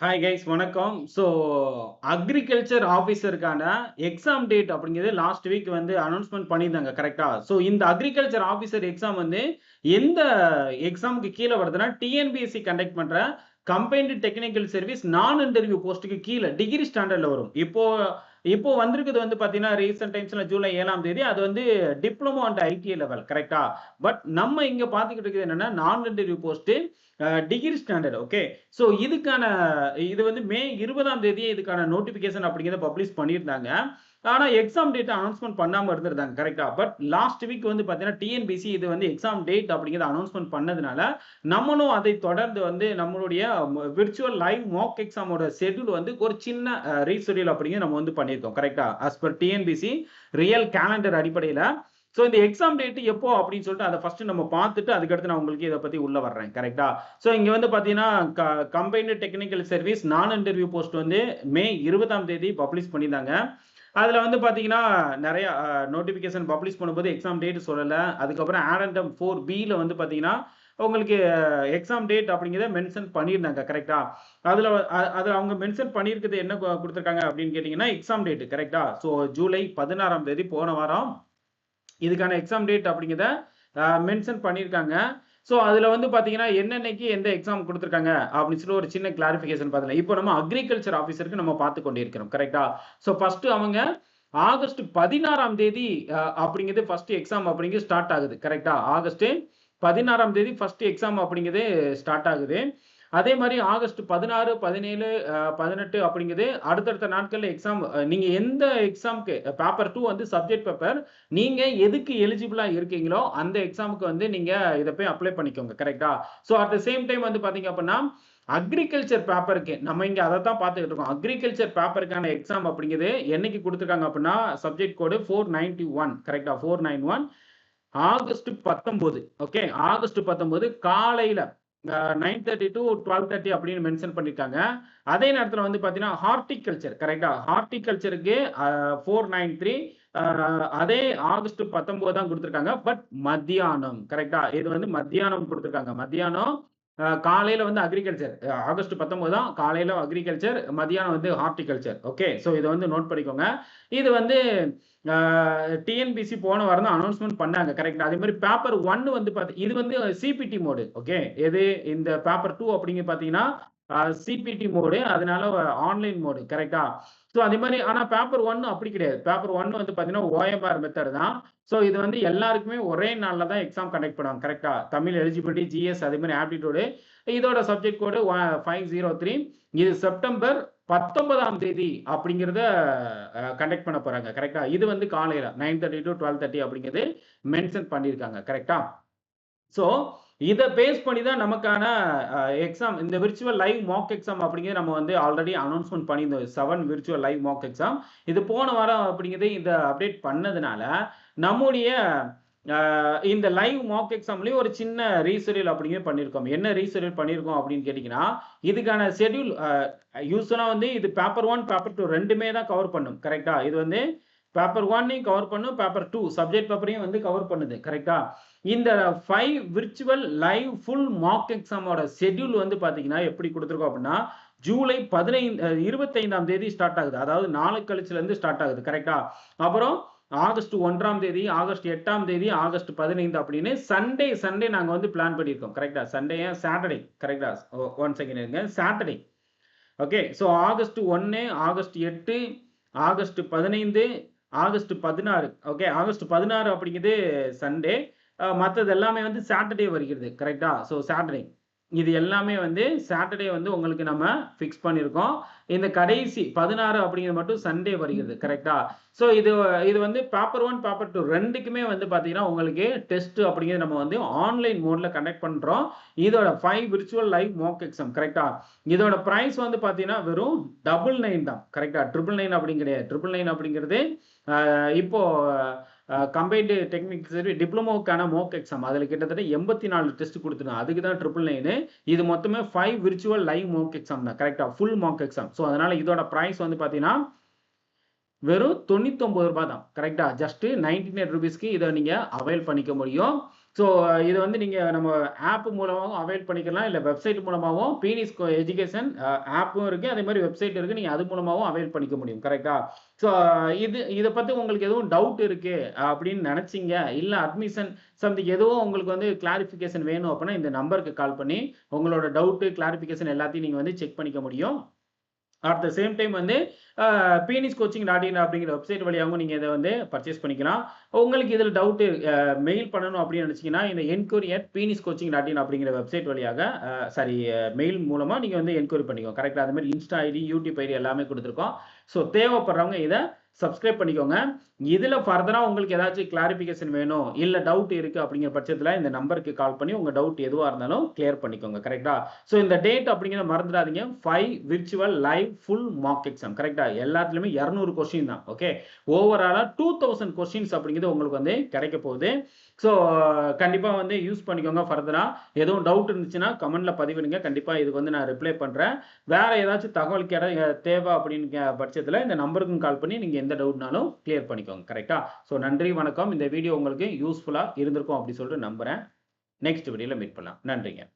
Hi guys வணக்கம். Agriculture ஆஃபீஸருக்கான exam date அப்படிங்கிறது last week வந்து அனௌன்ஸ்மென்ட் பண்ணியிருந்தாங்க கரெக்ட்டா? இந்த அக்ரிகல்ச்சர் ஆஃபீஸர் எக்ஸாம் வந்து எந்த எக்ஸாம்க்கு கீழ வருதுன்னா, டிஎன்பிஎஸ்சி கண்டக்ட் பண்ற கம்பைன்டு டெக்னிக்கல் சர்வீஸ் நான் இன்டர்வியூ போஸ்ட்க்கு கீழ டிகிரி ஸ்டாண்டர்ட்ல வரும். இப்போ இப்போ வந்திருக்கிறது வந்து பார்த்தீங்கன்னா, ரீசென்ட் டைம்ஸ்ல ஜூலை 7ஆம் தேதி அது வந்து டிப்ளமோ அண்ட் ஐடிஐ லெவல் கரெக்ட்டா? பட் நம்ம இங்க பார்த்துக்கிட்டு இருக்கிறது என்னன்னா, நான் interview post degree standard okay. இதுக்கான இது வந்து மே 20ஆம் தேதியே இதுக்கான நோட்டிஃபிகேஷன் அப்படிங்கிறத பப்ளிஷ் பண்ணியிருந்தாங்க. ஆனா எக்ஸாம் டேட் அனௌன்ஸ்மென்ட் பண்ணாம இருந்திருந்தாங்க கரெக்ட்டா. பட் லாஸ்ட் வீக் வந்து பார்த்தீங்கன்னா, டிஎன்பிசி இது வந்து எக்ஸாம் டேட் அப்படிங்கிறத அனௌன்ஸ்மென்ட் பண்ணதுனால, நம்மளும் அதை தொடர்ந்து வந்து நம்மளுடைய விர்ச்சுவல் லைவ் மாக் எக்ஸாமோட ஷெட்யூல் வந்து ஒரு சின்ன ரீஷெட்யூல் அப்படிங்கிறது நம்ம வந்து பண்ணியிருக்கோம் கரெக்ட்டா. As per TNPSC real calendar அடிப்படையில இந்த எக்ஸாம் டேட் எப்போ அப்படின்னு சொல்லிட்டு அத ஃபர்ஸ்ட் நம்ம பார்த்துட்டு அதுக்கடுத்து நான் உங்களுக்கு இத பத்தி உள்ள வர்றேன். கரெக்ட்டா? இங்க வந்து பார்த்தீங்கன்னா, கம்பைன்டு டெக்னிக்கல் சர்வீஸ் நான் இன்டர்வியூ போஸ்ட் வந்து மே 20ஆம் தேதி பப்ளிஷ் பண்ணியிருந்தாங்க. அதுல வந்து பார்த்தீங்கன்னா, நெறைய நோட்டிஃபிகேஷன் பப்ளிஷ் பண்ணும்போது எக்ஸாம் டேட் சொல்லல. அதுக்கப்புறம் ஆடெண்டம் 4Bல வந்து பார்த்தீங்கன்னா, உங்களுக்கு எக்ஸாம் டேட் அப்படிங்கிறத மென்ஷன் பண்ணியிருந்தாங்க. கரெக்ட்டா? அதுல அவங்க மென்ஷன் பண்ணியிருக்கிறது என்ன குடுத்திருக்காங்க அப்படின்னு கேட்டீங்கன்னா, எக்ஸாம் டேட் கரெக்ட்டா? ஜூலை 16ஆம் தேதி போன வாரம் இதுக்கான எக்ஸாம் டேட் அப்படிங்கிறத மென்ஷன் பண்ணியிருக்காங்க. அதுல வந்து பார்த்தீங்கன்னா, என்னன்னைக்கு எந்த எக்ஸாம் குடுத்துருக்காங்க அப்படின்னு சொல்லி ஒரு சின்ன கிளாரிஃபிகேஷன் பார்த்தலாம். இப்போ நம்ம அக்ரிகல்ச்சர் ஆஃபீசருக்கு நம்ம பார்த்துக் கொண்டிருக்கிறோம். கரெக்ட்டா? ஃபர்ஸ்ட் அவங்க ஆகஸ்ட் 16ஆம் தேதி அப்படிங்கிறது ஃபர்ஸ்ட் எக்ஸாம் அப்படிங்கிறது ஸ்டார்ட் ஆகுது. கரெக்ட்டா? ஆகஸ்ட் 16ஆம் தேதி ஃபர்ஸ்ட் எக்ஸாம் அப்படிங்கிறது ஸ்டார்ட் ஆகுது. அதே மாரி ஆகஸ்ட் 16, 17, 18 அப்படிங்கிறது அடுத்தடுத்த நாட்கள்ல எக்ஸாம் நீங்க எந்த எக்ஸாம்க்கு பேப்பர் 2 வந்து சப்ஜெக்ட் பேப்பர் நீங்க எதுக்கு எலிஜிபிளா இருக்கீங்களோ, அந்த எக்ஸாம்க்கு வந்து நீங்க இத போய் அப்ளை பண்ணிக்கோங்க. கரெக்ட்டா? அட் த சேம் டைம் வந்து பார்த்தீங்க அப்படின்னா, அக்ரிகல்ச்சர் பேப்பருக்கு நம்ம இங்க அதத்தான் பார்த்துக்கிட்டு இருக்கோம். அக்ரிகல்ச்சர் பேப்பருக்கான எக்ஸாம் அப்படிங்கிறது என்னைக்கு குடுத்துருக்காங்க அப்படின்னா, சப்ஜெக்ட் கோடு 491 கரெக்ட்டா? 491 ஆகஸ்ட் 19 ஓகே. ஆகஸ்ட் 19 காலையில 9:30 to 12:30 அப்படின்னு மென்ஷன் பண்ணியிருக்காங்க. அதே நேரத்தில வந்து பார்த்தீங்கன்னா, ஹார்ட்டிகல்ச்சர் கரெக்ட்டா? ஹார்ட்டிகல்ச்சருக்கு 493 அ அதே ஆகஸ்ட் 19 தான் குடுத்துருக்காங்க. பட் மத்தியானம் கரெக்ட்டா? இது வந்து மத்தியானம் குடுத்துருக்காங்க. மத்தியானம் காலையில வந்து அக்ரிகல்ச்சர் ஆகஸ்ட் 19 தான் காலையில அக்ரிகல்ச்சர், மதியானம் வந்து ஹார்ட்டிகல்ச்சர். ஓகே. இத வந்து நோட் பண்ணிக்கோங்க. இது வந்து அ டிஎன்பிசி போன வாரம் தான் அனௌன்ஸ்மென்ட் பண்ணாங்க. கரெக்ட்டா? அதே மாரி பேப்பர் 1 வந்து இது வந்து சிபிடி மோடு. ஓகே. எது இந்த பேப்பர் 2 அப்படிங்க பார்த்தீங்கன்னா, சிபிடி மோடு. அதனால ஆன்லைன் மோடு. கரெக்ட்டா? அதே மாரி ஆனா பேப்பர் 1 அப்படி கிடையாது. பேப்பர் 1 வந்து பார்த்தீங்கன்னா, ஓஎம்ஆர் மெத்தட் தான். இது வந்து எல்லாருக்குமே ஒரே நாள்ல தான் எக்ஸாம் கண்டக்ட் பண்ணுவாங்க. கரெக்ட்டா? தமிழ் எலிஜிபிலிட்டி, ஜிஎஸ் அதே மாரி ஆப்டிட்யூட் இதோட சப்ஜெக்ட் கோடு 503 இது செப்டம்பர் 19ஆம் தேதி அப்படிங்கிறத கண்டக்ட் பண்ண போறாங்க. கரெக்ட்டா? இது வந்து காலையில 9:30 to 12:30 அப்படிங்கிறது மென்ஷன் பண்ணியிருக்காங்க. கரெக்ட்டா? ஸோ, இத பேஸ் பண்ணி தான் நமக்கான எக்ஸாம் இந்த விர்ச்சுவல் லைவ் மாக் எக்ஸாம் அப்படிங்கிறது நம்ம வந்து ஆல்ரெடி அனௌன்ஸ்மென்ட் பண்ணியிருந்தோம். 7 விர்ச்சுவல் லைவ் மாக் எக்ஸாம். இது போன வாரம் அப்படிங்கிறது இத அப்டேட் பண்ணதுனால, நம்முடைய இந்த லைவ் மாக் எக்ஸாம்லயும் ஒரு சின்ன ரீஷெட்யூல் அப்படிங்கிறது பண்ணியிருக்கோம். என்ன ரீஷெட்யூல் பண்ணியிருக்கோம் அப்படின்னு கேட்டீங்கன்னா, இதுக்கான ஷெட்யூல் யூசுவலா வந்து இது பேப்பர் 1, பேப்பர் 2 2மே தான் கவர் பண்ணும். கரெக்ட்டா? இது வந்து பேப்பர் 1னையும் கவர் பண்ணும். பேப்பர் 2 சப்ஜெக்ட் பேப்பரையும் வந்து கவர் பண்ணுது. கரெக்ட்டா? இந்த 5 விர்ச்சுவல் லைவ் ஃபுல் மாக் எக்ஸாமோட ஷெட்யூல் வந்து பார்த்தீங்கன்னா, எப்படி குடுத்துருக்கோம் அப்படின்னா, ஜூலை 25ஆம் தேதி ஸ்டார்ட் ஆகுது. அதாவது நாளை கழிச்சுலருந்து ஸ்டார்ட் ஆகுது. கரெக்ட்டா? அப்புறம் ஆகஸ்ட் 1ஆம் தேதி, ஆகஸ்ட் 8ஆம் தேதி, ஆகஸ்ட் 15 அப்படின்னு சண்டே நாங்க வந்து பிளான் பண்ணியிருக்கோம். கரெக்ட்டா? சண்டேயா? சாட்டர்டே கரெக்ட்டா? ஒன் செகண்ட் இருங்க. Saturday. Okay. August 1, August 8, August 15, August 16 okay. August 16 அப்படிங்கிறது சண்டே. மத்தது எல்லாமே வந்து சாட்டர்டே வருகிறது. கரெக்ட்டா? சாட்டர்டே. இது எல்லாமே வந்து சாட்டர்டே வந்து உங்களுக்கு நம்ம ஃபிக்ஸ் பண்ணியிருக்கோம். இந்த கடைசி 16 அப்படிங்கிறது மட்டும் சண்டே வருகிறது. கரெக்ட்டா? இது இது வந்து பேப்பர் 1, பேப்பர் 2 2க்குமே வந்து பார்த்தீங்கன்னா, உங்களுக்கு டெஸ்ட் அப்படிங்கிறது நம்ம வந்து ஆன்லைன் மோட்ல கண்டக்ட் பண்றோம். இதோட 5 விர்ச்சுவல் லைவ் மாக் எக்ஸாம் கரெக்ட்டா? இதோட பிரைஸ் வந்து பார்த்தீங்கன்னா, வெறும் 999 தான். கரெக்ட்டா? 999 அப்படின்னு கிடையாது. 999 அப்படிங்கிறது இப்போ கம்பைன்டு டெக்னிக்கல் சர்வீஸ் டிப்ளமோக்கான மோக் எக்ஸாம். அதுல கிட்டத்தட்ட 84 டெஸ்ட் குடுத்துருக்காங்க. அதுக்கு தான் 999. இது மொத்தமே 5 விர்ச்சுவல் லைவ் மாக் எக்ஸாம் தான். கரெக்ட்டா? Full mock exam. அதனால இதோட பிரைஸ் வந்து பார்த்தீங்கன்னா, வெறும் ரூ. 99 தான். கரெக்ட்டா? ஜஸ்ட் 99 ரூபீஸ்க்கு இத நீங்க அவைல் பண்ணிக்க முடியும். ஸோ இது வந்து நீங்க நம்ம ஆப் மூலமாவும் அவைல் பண்ணிக்கலாம். இல்ல வெப்சைட் மூலமாவும் பீனிஸ் எஜுகேஷன் ஆப்பும் இருக்கு. அதே மாரி வெப்சைட் இருக்கு. நீங்க அது மூலமாவும் அவைல் பண்ணிக்க முடியும். கரெக்ட்டா? ஸோ இத பத்தி உங்களுக்கு எதுவும் டவுட் இருக்கு அப்படின்னு நெனச்சீங்க, இல்ல அட்மிஷன் சம்திங் எதுவும் உங்களுக்கு வந்து கிளாரிஃபிகேஷன் வேணும் அப்படின்னா, இந்த நம்பருக்கு கால் பண்ணி உங்களோட டவுட், கிளாரிஃபிகேஷன் எல்லாத்தையும் நீங்க வந்து செக் பண்ணிக்க முடியும். அட் த சேம் டைம் வந்து பீனிஸ்கோச்சிங்.in அப்படிங்கிற வெப்சைட் வழியாகவும் நீங்க இத வந்து பர்ச்சேஸ் பண்ணிக்கலாம். உங்களுக்கு இதில டவுட் மெயில் பண்ணணும் அப்படின்னு நினைச்சீங்கன்னா, இந்த enquiry@peniscoaching.in அப்படிங்கிற வெப்சைட் வழியாக சாரி மெயில் மூலமா நீங்க வந்து என்குயரி பண்ணிக்கோங்க. கரெக்ட்டா? அது மாரி இன்ஸ்டா ஐடி, யூடியூப் ஐடி எல்லாமே குடுத்துருக்கோம். ஸோ தேவைப்படுறவங்க இத சப்ஸ்கிரைப் பண்ணிக்கோங்க. இதில ஃபர்தரா உங்களுக்கு ஏதாச்சும் கிளாரிஃபிகேஷன் வேணும், இல்ல டவுட் இருக்கு அப்படிங்கிற பட்சத்தில இந்த நம்பருக்கு கால் பண்ணி உங்க டவுட் எதுவா இருந்தாலும் கிளியர் பண்ணிக்கோங்க. கரெக்ட்டா? ஸோ இந்த டேட் அப்படிங்கிறத மறந்துடாதீங்க. 5 virtual live full mark exam. கரெக்ட்டா? எல்லாத்துலயுமே 200 கொஸ்டின் தான். ஓகே. ஓவராலா 2000 கொஸ்டின்ஸ் அப்படிங்கிறது உங்களுக்கு வந்து கிடைக்க போகுது. ஸோ கண்டிப்பா வந்து யூஸ் பண்ணிக்கோங்க ஃபர்தரா. எதுவும் டவுட் இருந்துச்சுன்னா கமெண்ட்ல பதிவிடுங்க. கண்டிப்பா இதுக்கு வந்து நான் ரிப்ளை பண்றேன். வேற ஏதாச்சும் தகவல் தேவை அப்படின்னு பட்சத்தில இந்த நம்பருக்கும் கால் பண்ணி நீங்க எந்த டவுட்னாலும் கிளியர் பண்ணிக்கோங்க. கரெக்ட்டா? ஸோ நன்றி, வணக்கம். இந்த வீடியோ உங்களுக்கு யூஸ்ஃபுல்லா இருந்திருக்கும் அப்படி சொல்லிட்டு நம்புறேன். நெக்ஸ்ட் வீடியோல மீட் பண்ணலாம். நன்றிங்க.